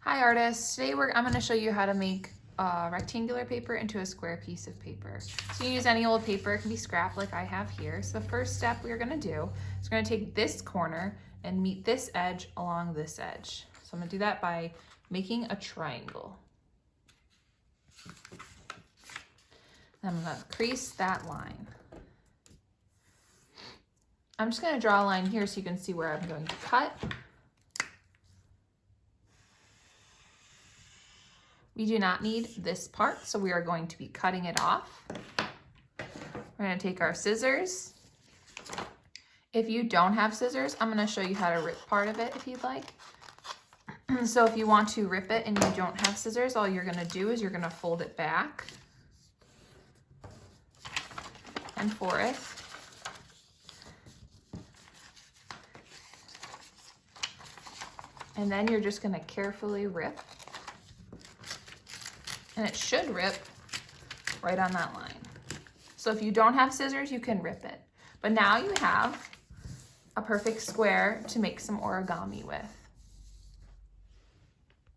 Hi artists, today I'm going to show you how to make rectangular paper into a square piece of paper. So you use any old paper, it can be scrap like I have here. So the first step we're going to do is we're going to take this corner and meet this edge along this edge. So I'm going to do that by making a triangle. I'm going to crease that line. I'm just going to draw a line here so you can see where I'm going to cut. We do not need this part, so we are going to be cutting it off. We're going to take our scissors. If you don't have scissors, I'm going to show you how to rip part of it if you'd like. So if you want to rip it and you don't have scissors, all you're going to do is you're going to fold it back and forth. And then you're just going to carefully rip. And it should rip right on that line. So if you don't have scissors, you can rip it. But now you have a perfect square to make some origami with.